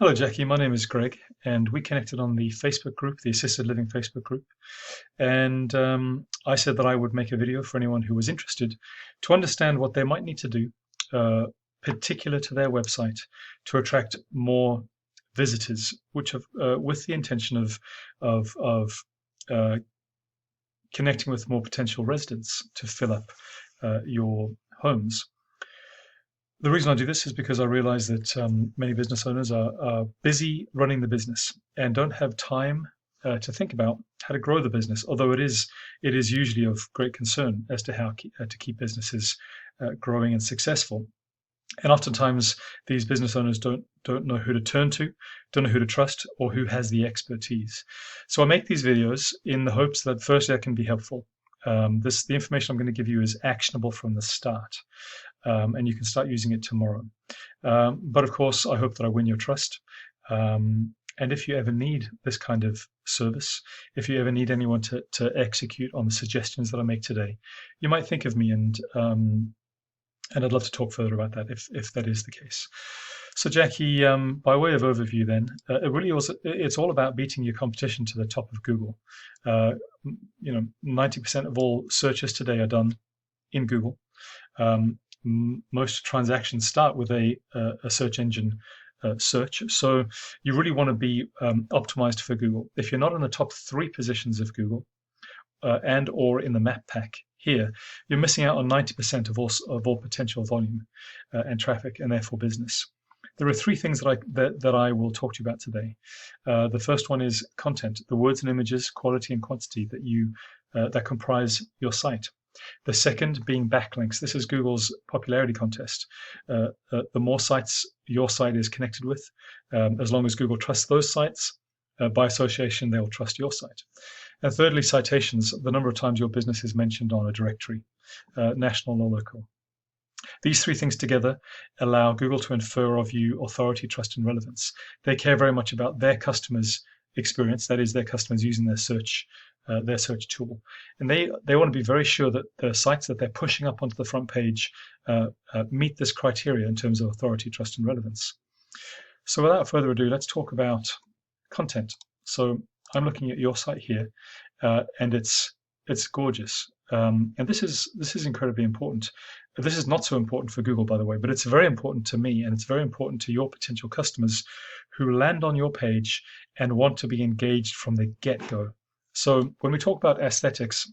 Hello, Jackie. My name is Greg, and we connected on the Facebook group, the Assisted Living Facebook group. And I said that I would make a video for anyone who was interested to understand what they might need to do, uh, particular to their website, to attract more visitors, which have, with the intention of uh, connecting with more potential residents to fill up your homes. The reason I do this is because I realize that many business owners are busy running the business and don't have time to think about how to grow the business. Although it is usually of great concern as to to keep businesses growing and successful. And oftentimes these business owners don't know who to turn to, don't know who to trust, or who has the expertise. So I make these videos in the hopes that firstly I can be helpful. The information I'm going to give you is actionable from the start, and you can start using it tomorrow. But of course, I hope that I win your trust. And if you ever need this kind of service, if you ever need anyone to execute on the suggestions that I make today, you might think of me, and I'd love to talk further about that if that is the case. So, Jackie, by way of overview, then it's all about beating your competition to the top of Google. 90% of all searches today are done in Google. Most transactions start with a search engine search. So you really want to be optimized for Google. If you're not in the top 3 positions of Google and or in the map pack here, you're missing out on 90% of all potential volume and traffic, and therefore business. There are 3 things that I will talk to you about today. The first one is content, the words and images, quality and quantity that comprise your site. The second being backlinks. This is Google's popularity contest. The more sites your site is connected with, as long as Google trusts those sites, by association, they'll trust your site. And thirdly, citations, the number of times your business is mentioned on a directory, national or local. These 3 things together allow Google to infer of you authority, trust, and relevance. They care very much about their customers' experience, that is, their customers using their search tool. And they want to be very sure that the sites that they're pushing up onto the front page meet this criteria in terms of authority, trust, and relevance. So without further ado, let's talk about content. So I'm looking at your site here, and it's gorgeous. And this is incredibly important. This is not so important for Google, by the way, but it's very important to me, and it's very important to your potential customers who land on your page and want to be engaged from the get-go. So when we talk about aesthetics,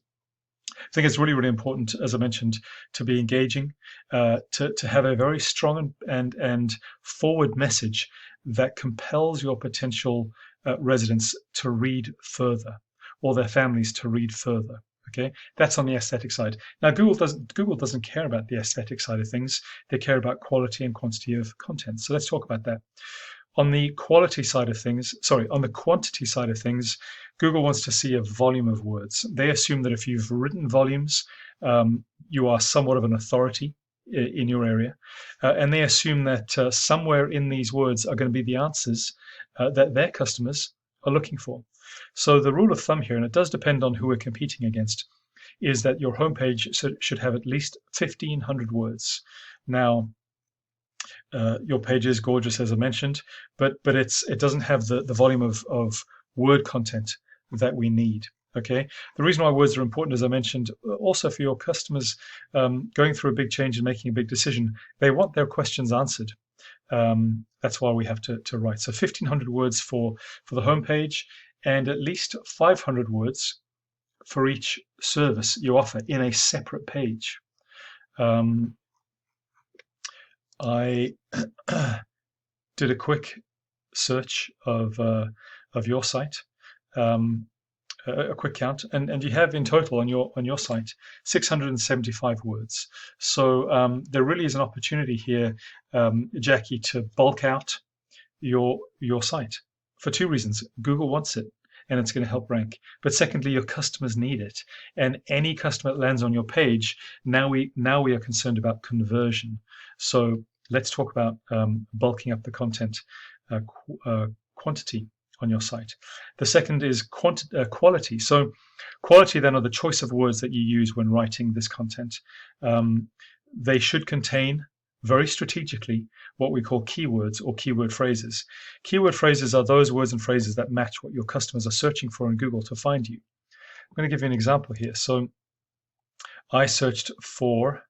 I think it's really, really important, as I mentioned, to be engaging, to have a very strong and forward message that compels your potential residents to read further, or their families to read further. Okay, that's on the aesthetic side. Now, Google doesn't care about the aesthetic side of things. They care about quality and quantity of content. So let's talk about that. On the quantity side of things, Google wants to see a volume of words. They assume that if you've written volumes, you are somewhat of an authority in your area. And they assume that somewhere in these words are going to be the answers that their customers are looking for. So the rule of thumb here, and it does depend on who we're competing against, is that your homepage should have at least 1,500 words. Now, your page is gorgeous, as I mentioned, but it doesn't have the volume of word content that we need. Okay. The reason why words are important, as I mentioned, also for your customers going through a big change and making a big decision, they want their questions answered. That's why we have to write. So 1,500 words for the homepage, and at least 500 words for each service you offer in a separate page. I did a quick search of your site, a quick count, and you have in total on your site 675 words. So there really is an opportunity here, Jackie, to bulk out your site for 2 reasons. Google wants it, and it's going to help rank. But secondly, your customers need it, and any customer that lands on your page, now we are concerned about conversion. So let's talk about bulking up the content quantity on your site. The second is quality. So quality then are the choice of words that you use when writing this content. They should contain very strategically what we call keywords or keyword phrases. Keyword phrases are those words and phrases that match what your customers are searching for in Google to find you. I'm going to give you an example here. So I searched for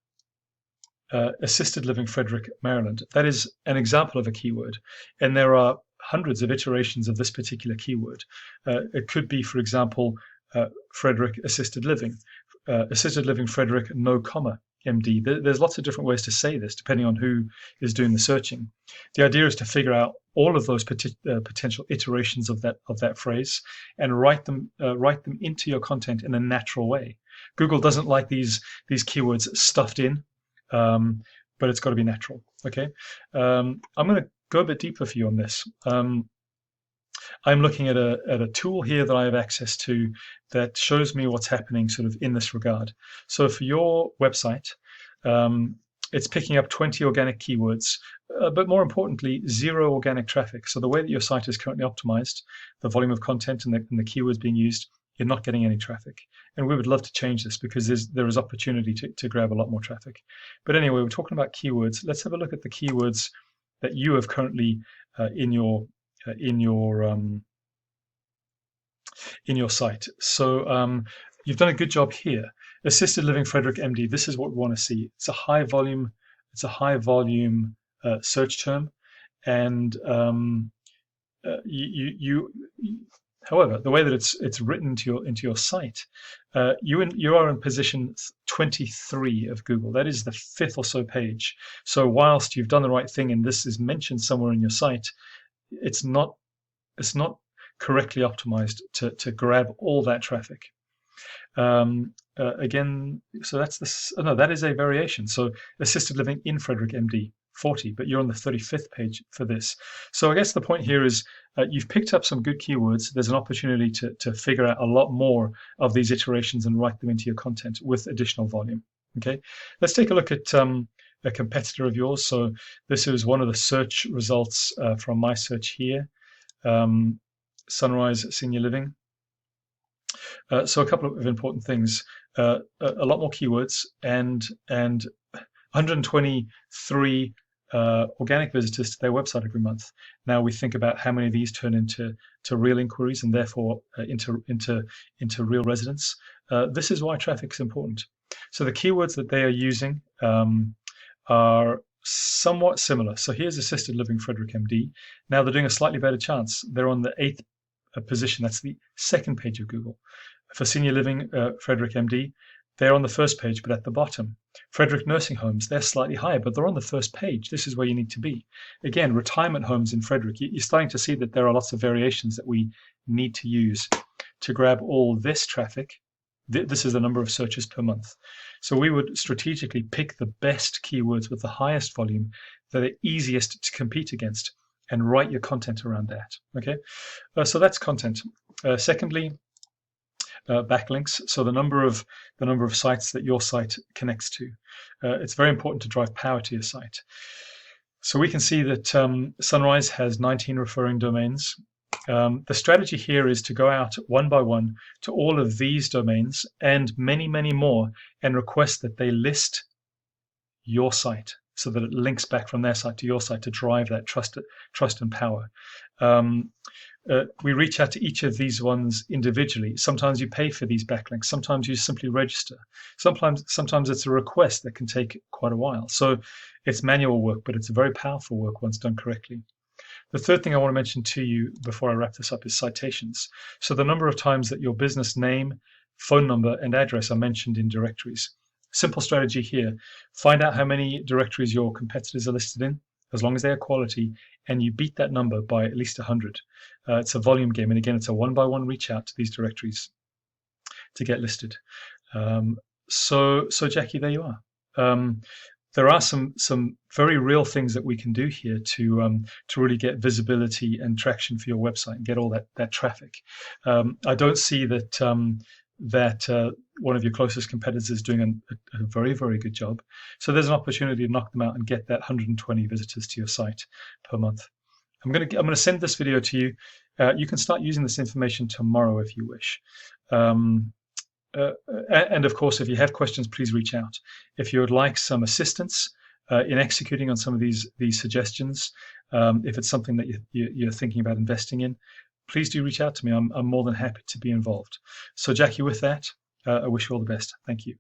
assisted living Frederick, Maryland. That is an example of a keyword, and there are hundreds of iterations of this particular keyword. It could be, for example, Frederick assisted living Frederick, no comma, MD. There's lots of different ways to say this depending on who is doing the searching. The idea is to figure out all of those potential iterations of that phrase and write them into your content in a natural way. Google doesn't like these keywords stuffed in, but it's got to be natural. Okay, I'm going to go a bit deeper for you on this. I'm looking at a tool here that I have access to that shows me what's happening sort of in this regard. So for your website, it's picking up 20 organic keywords, but more importantly, 0 organic traffic. So the way that your site is currently optimized, the volume of content and the keywords being used, you're not getting any traffic. And we would love to change this because there is opportunity to grab a lot more traffic. But anyway, we're talking about keywords. Let's have a look at the keywords that you have currently in your site. So you've done a good job here. Assisted living Frederick MD. This is what we want to see. It's a high volume. It's a high volume search term, and however, the way that it's written into your site, you are in position 23 of Google. That is the 5th or so page. So whilst you've done the right thing and this is mentioned somewhere in your site, it's not correctly optimized to grab all that traffic. Again, so that is a variation. So assisted living in Frederick MD 40, but you're on the 35th page for this. So I guess the point here is you've picked up some good keywords. There's an opportunity to figure out a lot more of these iterations and write them into your content with additional volume. Okay, let's take a look at a competitor of yours. So this is one of the search results from my search here, Sunrise Senior Living. So a couple of important things, a lot more keywords and 123 organic visitors to their website every month. Now we think about how many of these turn into real inquiries and therefore into real residents. This is why traffic is important. So the keywords that they are using are somewhat similar. So here's assisted living Frederick MD. Now they're doing a slightly better chance. They're on the 8th position. That's the 2nd page of Google. For senior living Frederick MD, they're on the 1st page, but at the bottom. Frederick nursing homes, they're slightly higher, but they're on the 1st page. This is where you need to be. Again, retirement homes in Frederick, you're starting to see that there are lots of variations that we need to use to grab all this traffic. This is the number of searches per month. So we would strategically pick the best keywords with the highest volume that are easiest to compete against and write your content around that. Okay, so that's content. Secondly, backlinks. So the number of sites that your site connects to. It's very important to drive power to your site. So we can see that Sunrise has 19 referring domains. The strategy here is to go out one by one to all of these domains and many, many more and request that they list your site so that it links back from their site to your site to drive that trust and power. We reach out to each of these ones individually. Sometimes you pay for these backlinks. Sometimes you simply register. Sometimes it's a request that can take quite a while. So it's manual work, but it's very powerful work once done correctly. The third thing I want to mention to you before I wrap this up is citations. So the number of times that your business name, phone number, and address are mentioned in directories. Simple strategy here. Find out how many directories your competitors are listed in, as long as they are quality, and you beat that number by at least 100. It's a volume game, and again, it's a one-by-one reach out to these directories to get listed. So Jackie, there you are. There are some very real things that we can do here to really get visibility and traction for your website and get all that traffic. I don't see that one of your closest competitors is doing a very, very good job. So there's an opportunity to knock them out and get that 120 visitors to your site per month. I'm going to send this video to you. You can start using this information tomorrow if you wish. And of course, if you have questions, please reach out. If you would like some assistance in executing on some of these suggestions, if it's something that you're thinking about investing in, please do reach out to me. I'm more than happy to be involved. So, Jackie, with that, I wish you all the best. Thank you.